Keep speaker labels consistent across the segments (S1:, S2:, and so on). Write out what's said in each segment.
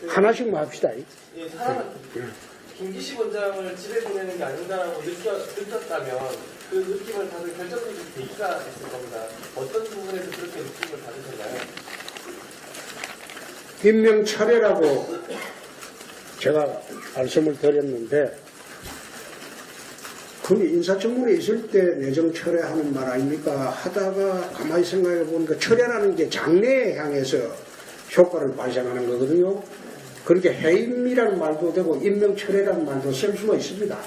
S1: 하나씩만 합시다.
S2: 예, 하나만. 김기식 원장을 집에 보내는 게 아닌가라고 느꼈다면 그 느낌을 다들 결정적인 계기가 있을 겁니다. 어떤 부분에서 그렇게 느낌을 받으셨나요?
S1: 임명철회라고 제가 말씀을 드렸는데 그 인사청문회 있을 때 내정철회하는 말 아닙니까? 하다가 가만히 생각해 보니까 철회라는 게 장래에 향해서 효과를 발생하는 거거든요. 그렇게 해임이라는 말도 되고 임명철회라는 말도 쓸 수가 있습니다.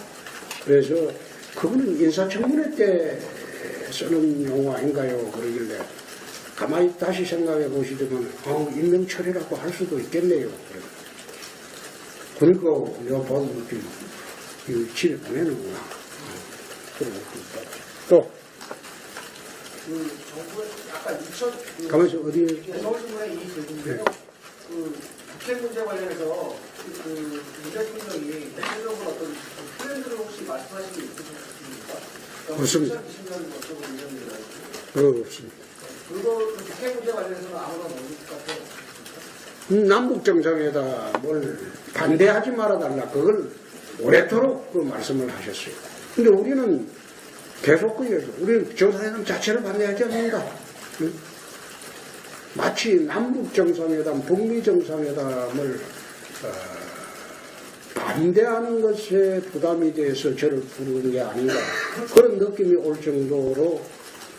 S1: 그래서 그거는 인사청문회 때 쓰는 용어 아닌가요? 그러길래 가만히 다시 생각해 보시더만 임명철회라고 할 수도 있겠네요. 그러니까 내가 봐도 느낌 집에 보내는구나. 또
S3: 정부의 아까 2000
S1: 가만있어 어디
S3: 서울신문에 이 글인데요. 국회 문제 관련해서 문 대통령이 대표적으로 어떤 플랜들을 혹시 말씀하신 게 있으십니까?
S1: 없습니다.
S3: 2020년 어쩌고 이런 일을
S1: 그거 없습니다.
S3: 그거 국회 문제 관련해서는 아무나 모를 것 같아요.
S1: 남북 정상회담을 반대하지 말아달라 그걸 오래도록 그 말씀을 하셨어요. 근데 우리는 계속 우리는 정상회담 자체를 반대하지 않는다. 응? 마치 남북 정상회담, 북미 정상회담을 반대하는 것에 부담이 돼서 저를 부르는 게 아닌가 그런 느낌이 올 정도로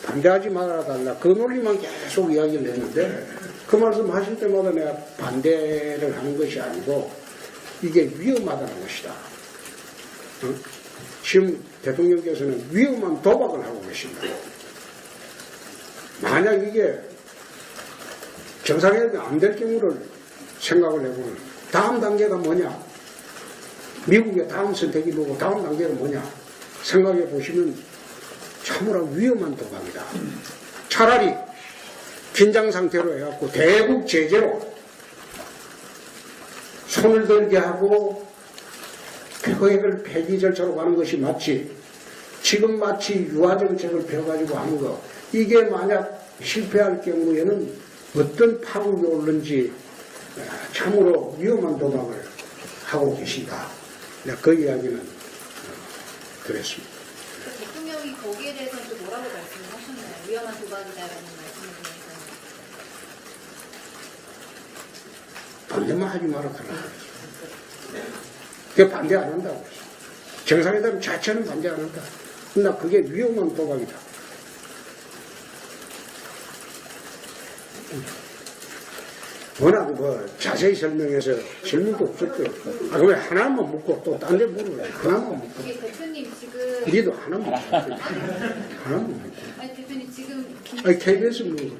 S1: 반대하지 말아달라 그 논리만 계속 이야기를 했는데 그 말씀 하실 때마다 내가 반대를 하는 것이 아니고 이게 위험하다는 것이다. 응? 지금 대통령께서는 위험한 도박을 하고 계십니다. 만약 이게 정상회담이 안 될 경우를 생각을 해보면 다음 단계가 뭐냐? 미국의 다음 선택이 뭐고 다음 단계가 뭐냐? 생각해 보시면 참으로 위험한 도박이다. 차라리 긴장 상태로 해갖고 대북 제재로 손을 들게 하고 개혁을 폐기 절차로 가는 것이 맞지. 지금 마치 유화 정책을 펴가지고 하는 거 이게 만약 실패할 경우에는 어떤 파국이 오는지 참으로 위험한 도박을 하고 계신다. 그 이야기는 그랬습니다.
S4: 대통령이 거기에 대해서는 또 뭐라고 말씀을 하셨나요? 위험한 도박이다라는 말씀을 드리면서
S1: 반대만 하지 말아달라고 그랬어요. 그게 반대 안 한다고 그랬어요. 정상회담 자체는 반대 안 한다. 그러나 그게 위험한 도박이다. 워낙 자세히 설명해서 질문도 없었죠. 그러면 하나만 묻고 또 딴 데 물어요. 하나만 묻고.
S4: 이게 대표님 지금
S1: 우리도 하나만 묻고. 하나만 묻고.
S4: 아니 대표님 지금
S1: 아니 KBS 뭐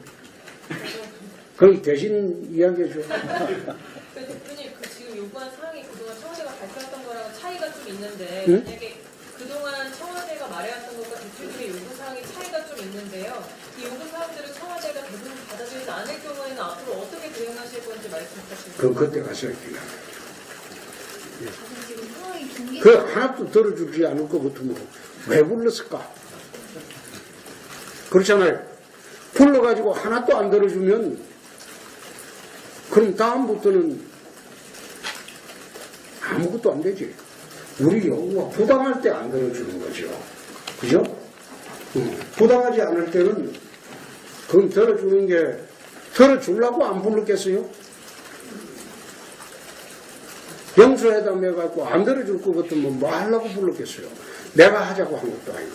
S1: 그럼 대신 이야기해줘.
S5: 대표님 지금 요구한 사항이 그동안 청와대가 발표했던 거랑 차이가 좀 있는데
S1: 응?
S5: 만약에 그동안 청와대가 말해왔던 것과 대표님의 요구 사항이 차이가 좀 있는데요. 이 요구 사항들을 청와대가 대부분 받아들이지 않을 경우에는 앞으로 어떻게 대응하실 건지 말씀 부탁드립니다.
S1: 그때 가서 얘기나.
S4: 지금 상황이 긴게
S1: 그 하나도 들어주지 않을 것 같으면 왜 불렀을까? 그렇잖아요. 불러가지고 하나도 안 들어주면 그럼 다음부터는 아무것도 안 되지. 우리 요구가 부당할 때 안 들어주는 거죠. 그죠? 부당하지 않을 때는 그건 들어주는 게 들어주려고 안 불렀겠어요? 영수회담 해갖고 안 들어줄 것 같으면 뭐 하려고 불렀겠어요? 내가 하자고 한 것도 아니고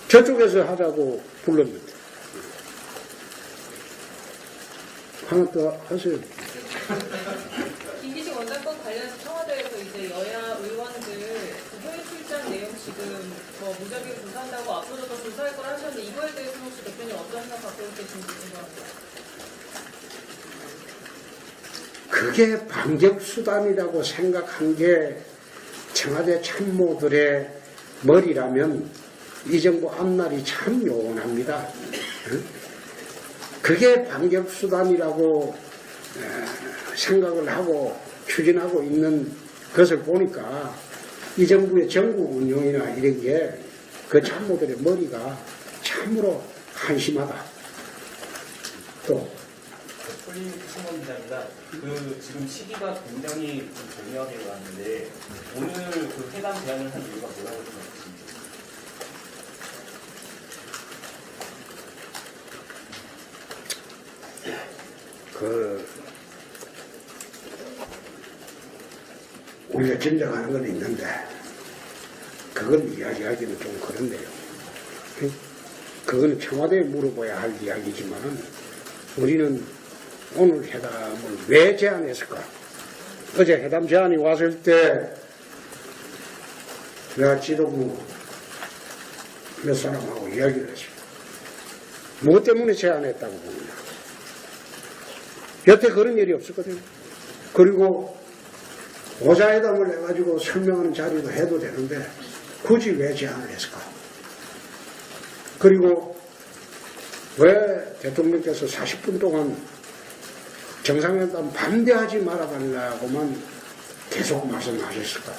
S1: 저쪽에서 하자고 불렀는데 하나 더 하세요.
S5: 김기식 원장권 관련해서 청와대에서 이제 여야 의원들 그 해외 출장 내용 지금 뭐 무작위로 조사한다고 앞으로도 더 조사할 거라 하셨는데 이거에 대해서는 혹시 대표님 어떤 생각 갖고 계신지 궁금합니다.
S1: 그게 반격수단이라고 생각한 게 청와대 참모들의 머리라면 이 정부 앞날이 참 요원합니다. 그게 반격수단이라고 생각을 하고 추진하고 있는 것을 보니까 이 정부의 전국 운영이나 이런 게 그 참모들의 머리가 참으로 한심하다. 또
S6: 신문기자입니다. 지금 시기가 굉장히 좀 절묘하게 왔는데 오늘 그 회담 제안을 한 이유가 뭐라고 생각하십니까?
S1: 우리가 짐작하는 건 있는데 그건 이야기하기는 좀 그런데요. 그건 청와대에 물어봐야 할 이야기지만 우리는 오늘 회담을 왜 제안했을까? 어제 회담 제안이 왔을 때 내가 지도부 몇 사람하고 이야기를 했습니다. 무엇 때문에 제안했다고 봅니다. 여태 그런 일이 없었거든요. 그리고 오자회담을 해가지고 설명하는 자리도 해도 되는데 굳이 왜 제안을 했을까? 그리고 왜 대통령께서 40분 동안 정상회담 반대하지 말아달라고만 계속 말씀하셨을까?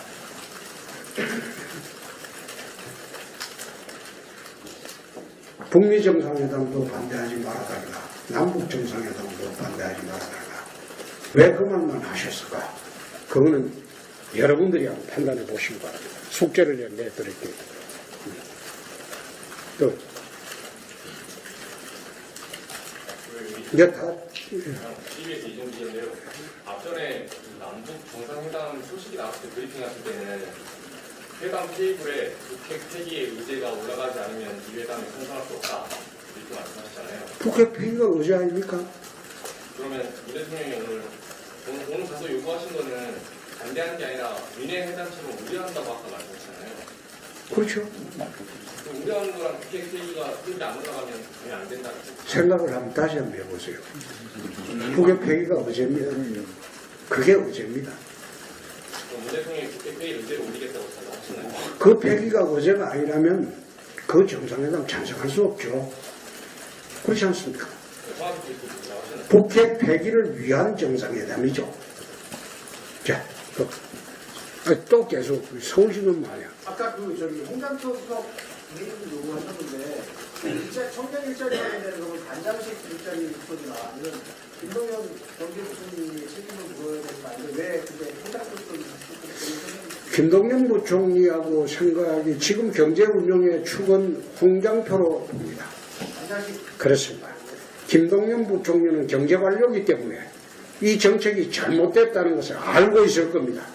S1: 북미 정상회담도 반대하지 말아달라. 남북 정상회담도 반대하지 말아달라. 왜 그 말만 하셨을까? 그거는 여러분들이 한번 판단해 보시기 바랍니다. 숙제를 내드릴게요. 또,
S7: CBS 이종기인데요. 앞전에 남북 정상회담 소식이 나왔을 때 브리핑하실 때는 회담 테이블에 북핵 폐기의 의제가 올라가지 않으면 이 회담에 성공할 수 없다 이렇게 말씀하셨잖아요.
S1: 북핵 폐기가 의제 아닙니까?
S7: 그러면 문 대통령이 오늘 가서 요구하신 거는 반대하는 게 아니라 민해 회담처럼 우려한다고 아까 말씀하셨잖아요.
S1: 그렇죠.
S7: 우려하는 거랑 북핵 폐기가 테이블에 안 올라가면 전혀 안 된다는 거죠.
S1: 생각을 한번 다시 한번 해보세요. 북핵 폐기가 의제입니다. 그게 의제입니다.
S7: 그럼 문 대통령이 북핵 폐기 의제를 올리겠다고 생각하시나요?
S1: 그 폐기가 의제가 아니라면 그 정상회담 찬성할 수 없죠. 그렇지 않습니까?
S7: 정확히 그렇게 생각하시나요?
S1: 북핵 폐기를 위한 정상회담이죠. 자, 또 계속 서울시는 말이야.
S3: 아까 홍장표 수석 회의를 요구하셨는데 청년 일자리 관련된 건 단장식 일자리 있거나 아니면 김동연 경제부총리의 책임을 물어야 되는 거 아니면 왜 그게 홍장표 수석이
S1: 김동연 부총리하고 생각이 지금 경제 운영의 축은 홍장표로 봅니다.
S3: 단장식
S1: 그렇습니다. 김동연 부총리는 경제 관료이기 때문에 이 정책이 잘못됐다는 것을 알고 있을 겁니다.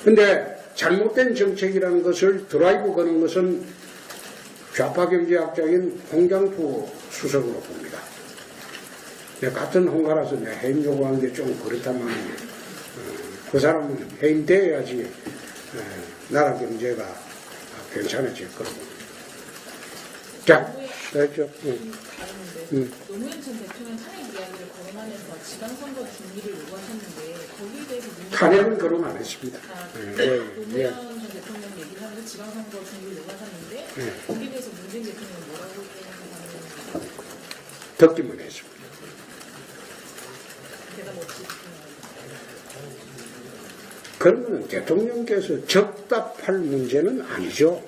S1: 근데 잘못된 정책이라는 것을 드라이브 거는 것은 좌파 경제학자인 홍장표 수석으로 봅니다. 같은 홍가라서 내가 해임 요구하는 게 좀 그렇다면 그 사람은 해임돼야지 나라 경제가 괜찮아질 거라고. 자, 됐죠?
S5: 노무현 전 대통령 탄핵 이야기를 거론하면서 지방선거 중리를 요구하셨는데 거기에 대해서
S1: 탄핵은 거론 안 했습니다.
S5: 노무현 전 대통령 얘기를 하면서 지방선거 중리를 요구하셨는데 거기에 대해서 문재인 대통령은 뭐라고 생각하는지
S1: 듣기만 했습니다.
S5: 대답 없이
S1: 그러면 대통령께서 적답할 문제는 아니죠.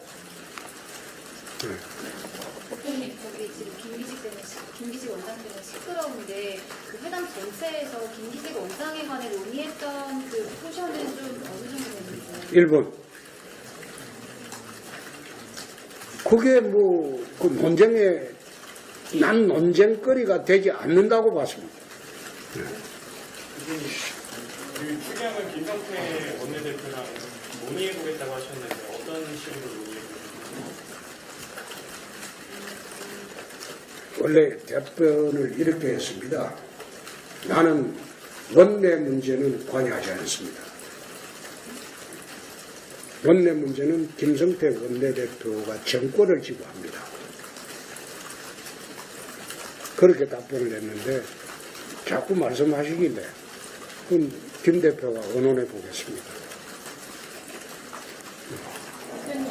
S4: 대표님, 저기 지금 김기식 원장 때문에 시끄러운데 그 회담 전체에서 김기식 원장에 관해 논의했던 그 포션은 좀 어느 정도 되는지.
S1: 1번. 그게 그 논쟁에 난 논쟁거리가 되지 않는다고 봤습니다.
S8: 추경은 김성태 원내대표랑 논의해보겠다고 하셨는데 어떤 식으로 논의해보겠습니까?
S1: 원래 답변을 이렇게 했습니다. 나는 원내 문제는 관여하지 않습니다. 원내 문제는 김성태 원내대표가 정권을 쥐고 합니다. 그렇게 답변을 했는데 자꾸 말씀하시길래 그럼 김 대표가 의논해 보겠습니다.
S5: 대표님,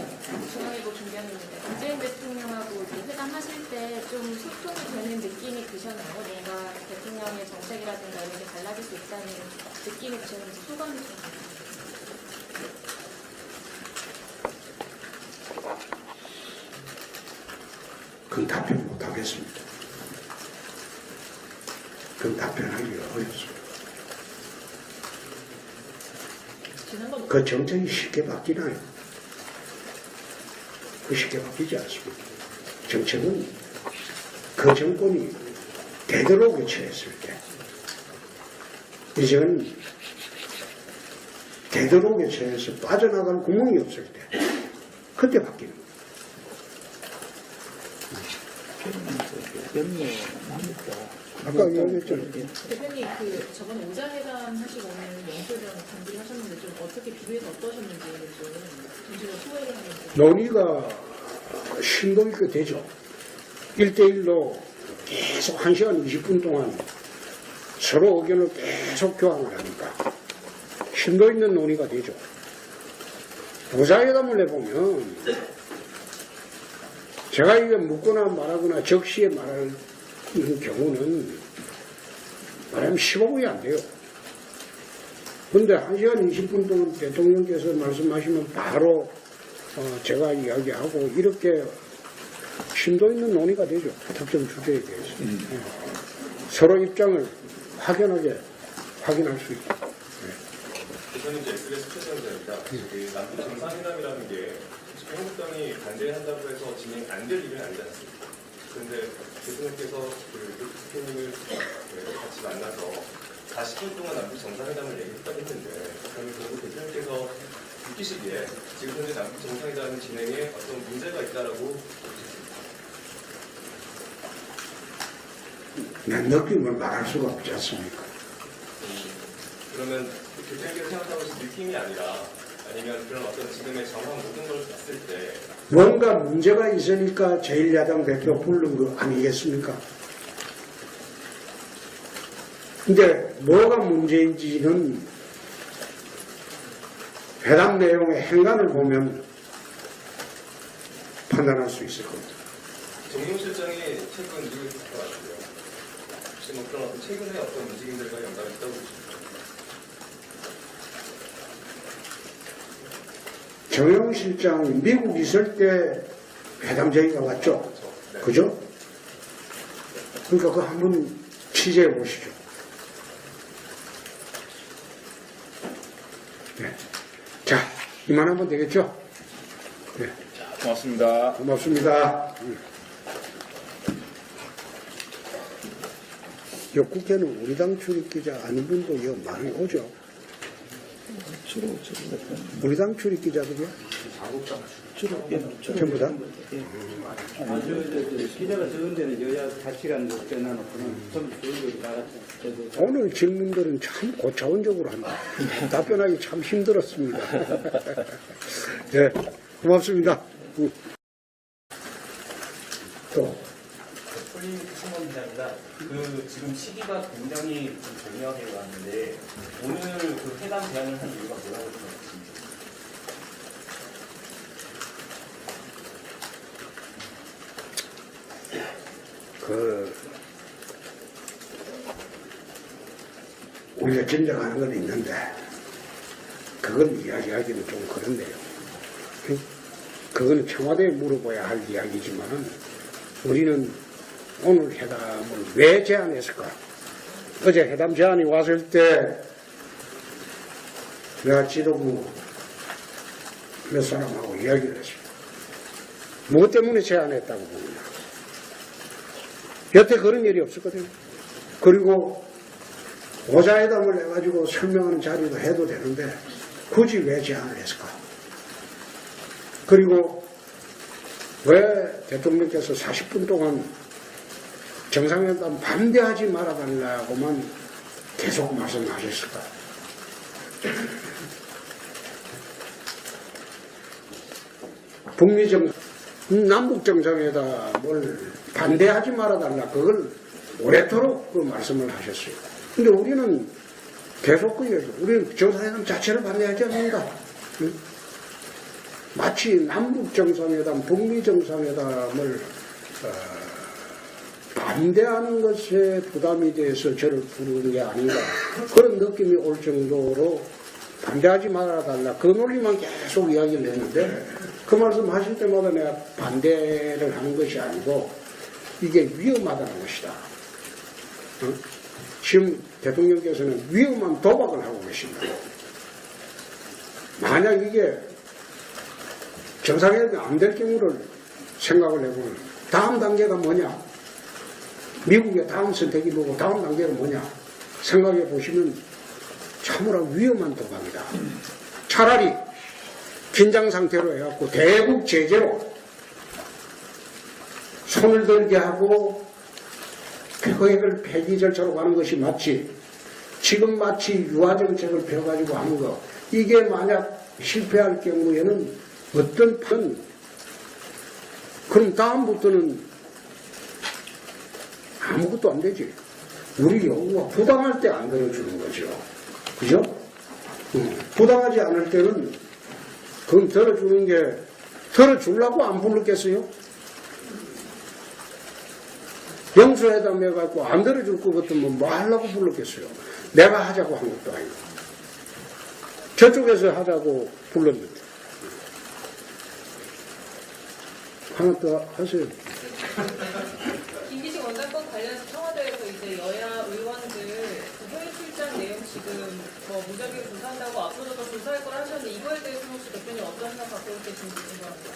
S5: 중앙일보 준비하는데 문재인 대통령하고 회담하실 때 좀 소통이 되는 느낌이 드셨나요? 뭔가 대통령의 정책이라든가 이런 게 달라질 수 있다는 느낌이 드셨는지 소감이 좀
S1: 그건 답변 못하겠습니다. 그건 답변하기 어렵습니다.
S5: 지난번
S1: 그 정책이 쉽게 바뀌나요? 그 쉽게 바뀌지 않습니다. 정책은 그 정권이 되도록에 처했을 때, 이제는 되도록에 처해서 빠져나갈 구멍이 없을 때, 그때 바뀌는 거예요. 아까 이야기했잖아요.
S5: 대표님 그 저번 오자회담 하시고 오늘 영수회담 단둘이 하셨는데 좀 어떻게 비교해서 어떠셨는지 좀 전체적으로 소회를 하면서
S1: 논의가 심도 있게 되죠. 1대1로 계속 1시간 20분 동안 서로 의견을 계속 교환을 하니까 심도 있는 논의가 되죠. 오자회담을 해보면 제가 이게 묻거나 말하거나 적시에 말하는 경우는 말하면 15분이 안 돼요. 근데 1시간 20분 동안 대통령께서 말씀하시면 바로 제가 이야기하고 이렇게 심도 있는 논의가 되죠. 특정 주제에 대해서. 서로 입장을 확연하게 확인할 수 있고.
S7: 대표님 이제 SBS 최선입니다. 그 남북 정상회담이라는 게 솔직히 한국당이 반대한다고 해서 진행 안 될 일은 아니지 않습니까? 그런데 대통령께서 그 대표님을 같이 만나서 40분 동안 남북 정상회담을 얘기했다고 했는데 그러면 결국 대표님께서 느끼시기에 지금 현재 남북 정상회담 진행에 어떤 문제가 있다라고
S1: 내 느낌을 말할 수가 없지 않습니까?
S7: 그러면 대표님께서 생각하는 느낌이 아니라 아니면 그런 어떤 지금의 정황 모든 걸 봤을 때
S1: 뭔가 문제가 있으니까 제1야당 대표 부른 거 아니겠습니까? 근데 뭐가 문제인지는 회담 내용의 행간을 보면 판단할 수 있을 겁니다.
S7: 정용 실장이 최근 미국에 갔다왔고요. 혹시 뭐 그런 어떤 최근의 어떤 움직임들과 연관이 있다고 보십니까?
S1: 정용 실장이 미국 있을 때 회담 제의가 왔죠. 그죠? 그러니까 그거 한번 취재해 보시죠. 네. 자, 이만하면 되겠죠? 네.
S9: 고맙습니다.
S1: 고맙습니다. 요 국회는 우리 당 출입기자 아닌 분도 요 많이 오죠. 우리 당 출입기자들이요? 전부 다?
S10: 기자가 적은 데는 여야 가치관 빼놔놓고는 전부 저희들이 나갔죠.
S1: 오늘 질문들은 참 고차원적으로 한다. 답변하기 참 힘들었습니다. 네, 고맙습니다. 또.
S6: 폴링 신원 기자입니다. 그 지금 시기가 굉장히 좀 절묘하게 왔는데 오늘 그 회담 제안을 한 이유가 뭐라고 생각하십니까?
S1: 우리가 짐작하는 건 있는데 그건 이야기하기는 좀 그런데요. 그거는 청와대에 물어봐야 할 이야기지만 우리는 오늘 회담을 왜 제안했을까? 어제 회담 제안이 왔을 때 내가 지도부 몇 사람하고 이야기를 했습니다. 무엇 때문에 제안했다고 봅니다. 여태 그런 일이 없었거든요. 그리고 오자회담을 해가지고 설명하는 자리도 해도 되는데 굳이 왜 제안을 했을까? 그리고 왜 대통령께서 40분 동안 정상회담 반대하지 말아달라고만 계속 말씀하셨을까? 남북 정상회담을 반대하지 말아달라 그걸 오래도록 그 말씀을 하셨어요. 근데 우리는 계속 그 얘기죠. 우리는 정상회담 자체를 반대하지 않는다. 응? 마치 남북 정상회담, 북미 정상회담을 반대하는 것에 부담이 돼서 저를 부르는 게 아닌가 그런 느낌이 올 정도로 반대하지 말아달라 그 논리만 계속 이야기를 했는데 그 말씀 하실 때마다 내가 반대를 하는 것이 아니고 이게 위험하다는 것이다. 응? 지금 대통령께서는 위험한 도박을 하고 계십니다. 만약 이게 정상회담이 안 될 경우를 생각을 해보면 다음 단계가 뭐냐? 미국의 다음 선택이 뭐고 다음 단계가 뭐냐? 생각해 보시면 참으로 위험한 도박이다. 차라리 긴장 상태로 해갖고 대북 제재로 손을 들게 하고 백허획을 폐기 절차로 가는 것이 맞지. 지금 마치 유화 정책을 펴가지고 하는 거. 이게 만약 실패할 경우에는 어떤 판, 그럼 다음부터는 아무것도 안 되지. 우리 요구가 부당할 때 안 들어주는 거죠. 그죠? 부당하지 않을 때는 그럼 들어주는 게, 들어주려고 안 부르겠어요? 영수회담 해갖고 안 들어줄 것 같으면 뭐 하려고 불렀겠어요? 내가 하자고 한 것도 아니고. 저쪽에서 하자고 불렀는데. 하나 더 하세요.
S5: 김기식 원장권 관련해서 청와대에서 이제 여야 의원들 그 해외 출장 내용 지금 뭐 무작위로 조사한다고 앞으로도 더 조사할 걸 하셨는데 이거에 대해서 혹시 대표님 어떤 생각 갖고 계신지 궁금합니다.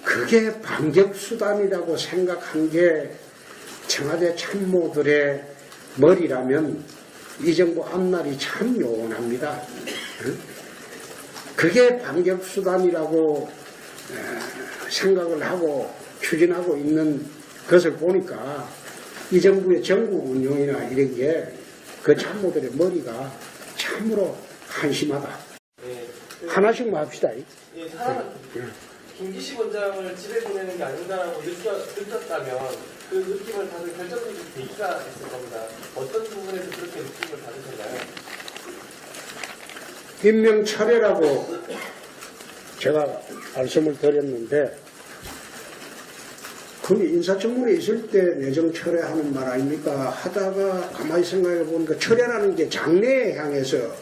S1: 그게 반격수단이라고 생각한 게 청와대 참모들의 머리라면 이 정부 앞날이 참 요원합니다. 그게 반격수단이라고 생각을 하고 추진하고 있는 것을 보니까 이 정부의 전국 운영이나 이런 게 그 참모들의 머리가 참으로 한심하다. 하나씩만 합시다.
S2: 예, 하나만. 김기식 원장을 집에 보내는 게 아닌가라고 느꼈다면 그 느낌을 다들 결정적인 계기가 있을 겁니다. 어떤 부분에서 그렇게 느낌을 받으셨나요?
S1: 임명 철회라고 제가 말씀을 드렸는데 그 인사청문회 있을 때 내정 철회하는 말 아닙니까? 하다가 가만히 생각해 보니까 철회라는 게 장래에 향해서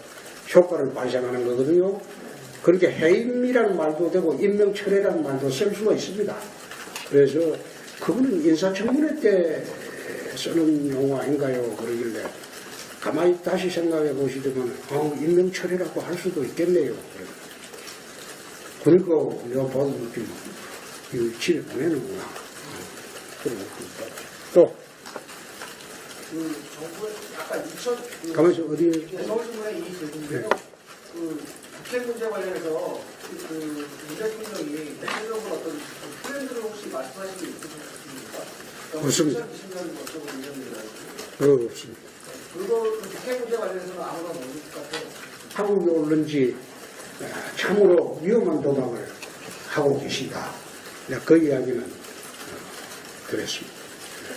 S1: 효과를 발생하는 거거든요. 그렇게 해임이라는 말도 되고 임명 철회라는 말도 쓸 수가 있습니다. 그래서 그거는 인사청문회 때 쓰는 용어 아닌가요? 그러길래 가만히 다시 생각해 보시더만 임명 철회라고 할 수도 있겠네요. 그러니까 내가 봐도 느낌 이거 집에 보내는구나. 또
S3: 그 정부의 아까 2000
S1: 가만히 어디
S3: 서울신문의 이 제도인데요. 그 국회 문제 관련해서 문 대통령이 대통령은 어떤 트렌드를 혹시 말씀하신 게 있으십니까?
S1: 없습니다.
S3: 2020년 어쩌고 이런
S1: 없습니다.
S3: 그거 그 국회 문제 관련해서는 아무나 모를 것 같아요.
S1: 한국에 오른지 참으로 위험한 도박을 하고 계신다. 그 이야기는 그랬습니다.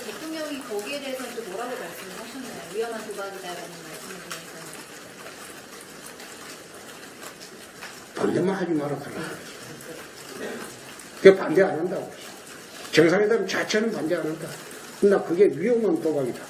S4: 대통령이 거기에 대해서는 또 뭐라고 말씀을 하셨나요? 위험한 도박이다라는 말씀에 대해서는.
S1: 반대만 하지 마라 그러라. 그 반대 안 한다고. 정상회담 자체는 반대 안 한다. 나 그게 위험한 도박이다.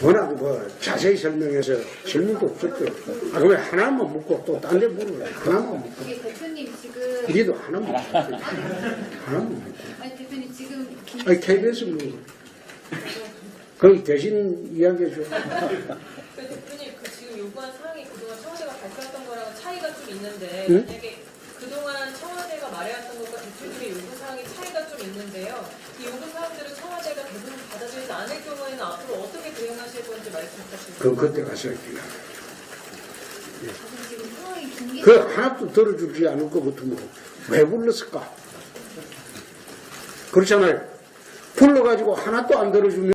S1: 워낙 자세히 설명해서 질문도 없었죠. 그러면 하나만 묻고 또 딴 데 물으래. 하나만 묻고.
S4: 이게 대표님 지금
S1: 이리도 하나만 묻고. 하나만 묻고.
S4: 아니 대표님 지금
S1: 아니 KBS 묻고. 그럼 대신 이야기해줘.
S5: 대표님 그 지금 요구한 사항이 그동안 청와대가 발표했던 거랑 차이가 좀 있는데
S1: 응?
S5: 만약에 그동안 청와대가 말해왔던 것과 대표님의 요구 사항이 차이가 좀 있는데요. 이 요구 사항들을 청와대가 대부분 받아들이지 않을 경우에는 앞으로 어떻게 대응하실 건지 말씀 부탁드립니다.
S1: 그럼 그때 가서 얘기하자.
S4: 지금 상황이 김기식
S1: 그 하나도 들어주지 않을 것 같으면 왜 불렀을까? 그렇잖아요. 불러가지고 하나도 안 들어주면